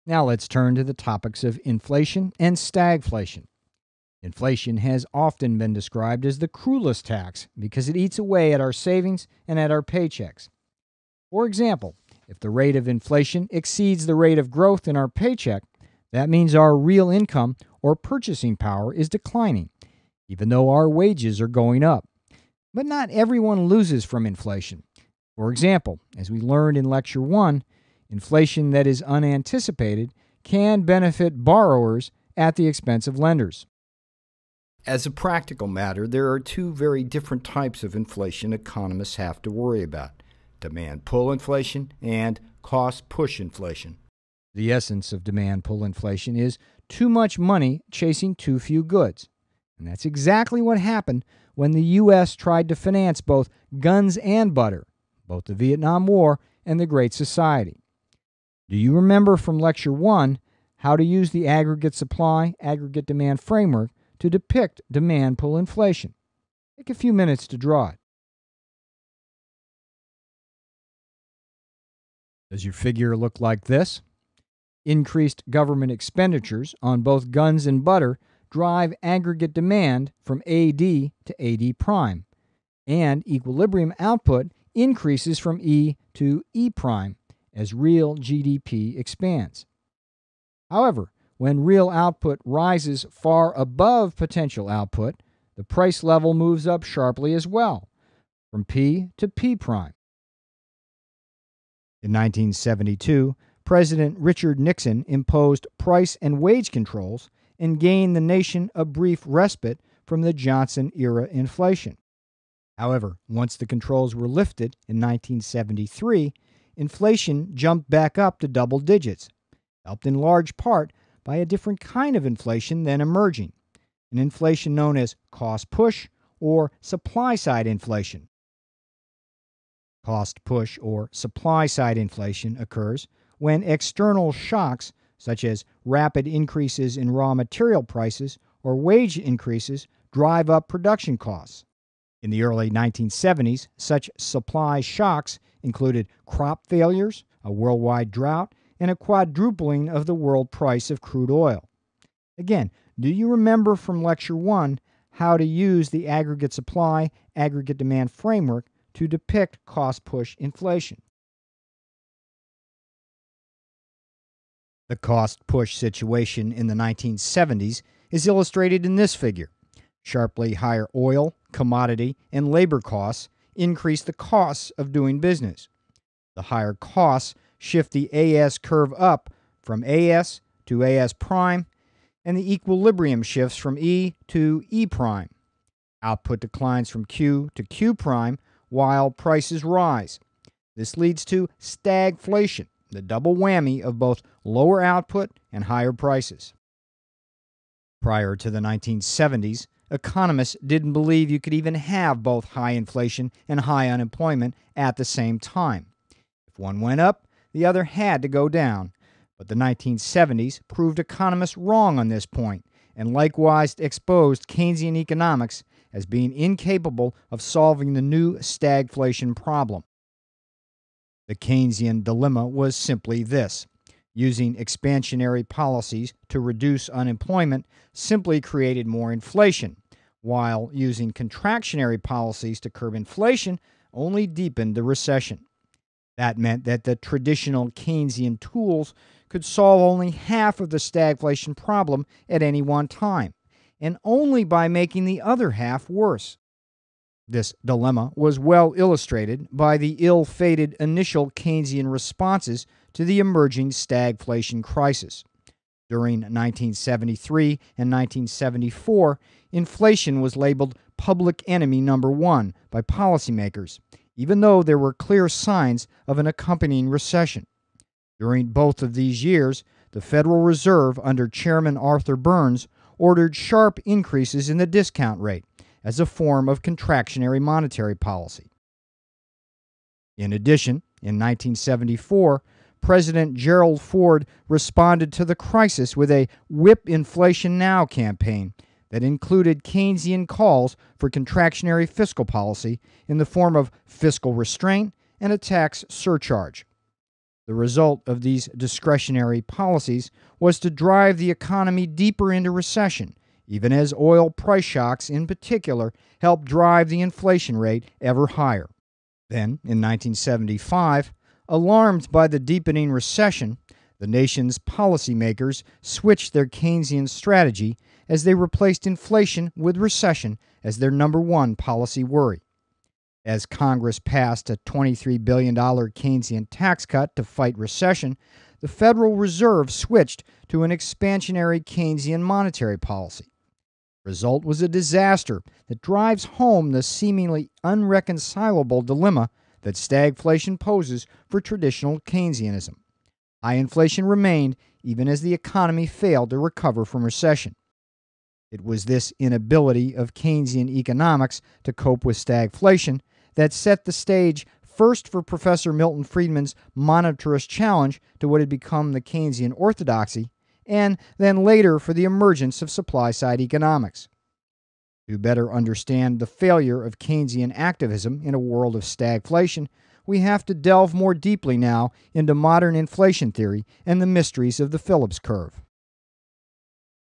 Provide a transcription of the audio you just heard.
Now let's turn to the topics of inflation and stagflation. Inflation has often been described as the cruelest tax because it eats away at our savings and at our paychecks. For example, if the rate of inflation exceeds the rate of growth in our paycheck, that means our real income or purchasing power is declining, even though our wages are going up. But not everyone loses from inflation. For example, as we learned in Lecture 1, inflation that is unanticipated can benefit borrowers at the expense of lenders. As a practical matter, there are two very different types of inflation economists have to worry about: demand pull inflation and cost push inflation. The essence of demand pull inflation is too much money chasing too few goods. And that's exactly what happened when the U.S. tried to finance both guns and butter, both the Vietnam War and the Great Society. Do you remember from Lecture 1 how to use the aggregate supply, aggregate demand framework to depict demand pull inflation? Take a few minutes to draw it. Does your figure look like this? Increased government expenditures on both guns and butter drive aggregate demand from AD to AD prime, and equilibrium output increases from E to E prime as real GDP expands. However, when real output rises far above potential output, the price level moves up sharply as well, from P to P prime. In 1972, President Richard Nixon imposed price and wage controls and gained the nation a brief respite from the Johnson-era inflation. However, once the controls were lifted in 1973, inflation jumped back up to double digits, helped in large part by a different kind of inflation then emerging, an inflation known as cost push or supply-side inflation. Cost push or supply-side inflation occurs when external shocks, such as rapid increases in raw material prices or wage increases, drive up production costs. In the early 1970s, such supply shocks included crop failures, a worldwide drought, and a quadrupling of the world price of crude oil. Again, do you remember from Lecture 1 how to use the aggregate supply, aggregate demand framework to depict cost-push inflation? The cost-push situation in the 1970s is illustrated in this figure. Sharply higher oil, commodity, and labor costs increase the costs of doing business. The higher costs shift the AS curve up from AS to AS prime, and the equilibrium shifts from E to E prime. Output declines from Q to Q prime while prices rise. This leads to stagflation, the double whammy of both lower output and higher prices. Prior to the 1970s, economists didn't believe you could even have both high inflation and high unemployment at the same time. If one went up, the other had to go down. But the 1970s proved economists wrong on this point, and likewise exposed Keynesian economics as being incapable of solving the new stagflation problem. The Keynesian dilemma was simply this: using expansionary policies to reduce unemployment simply created more inflation, while using contractionary policies to curb inflation only deepened the recession. That meant that the traditional Keynesian tools could solve only half of the stagflation problem at any one time, and only by making the other half worse. This dilemma was well illustrated by the ill-fated initial Keynesian responses to the emerging stagflation crisis. During 1973 and 1974, inflation was labeled public enemy number one by policymakers, even though there were clear signs of an accompanying recession. During both of these years, the Federal Reserve under Chairman Arthur Burns ordered sharp increases in the discount rate as a form of contractionary monetary policy. In addition, in 1974, President Gerald Ford responded to the crisis with a Whip Inflation Now campaign that included Keynesian calls for contractionary fiscal policy in the form of fiscal restraint and a tax surcharge. The result of these discretionary policies was to drive the economy deeper into recession, even as oil price shocks in particular helped drive the inflation rate ever higher. Then, in 1975, alarmed by the deepening recession, the nation's policymakers switched their Keynesian strategy as they replaced inflation with recession as their number one policy worry. As Congress passed a $23 billion Keynesian tax cut to fight recession, the Federal Reserve switched to an expansionary Keynesian monetary policy. The result was a disaster that drives home the seemingly unreconcilable dilemma that stagflation poses for traditional Keynesianism. High inflation remained even as the economy failed to recover from recession. It was this inability of Keynesian economics to cope with stagflation that set the stage first for Professor Milton Friedman's monetarist challenge to what had become the Keynesian orthodoxy, and then later for the emergence of supply-side economics. To better understand the failure of Keynesian activism in a world of stagflation, we have to delve more deeply now into modern inflation theory and the mysteries of the Phillips curve.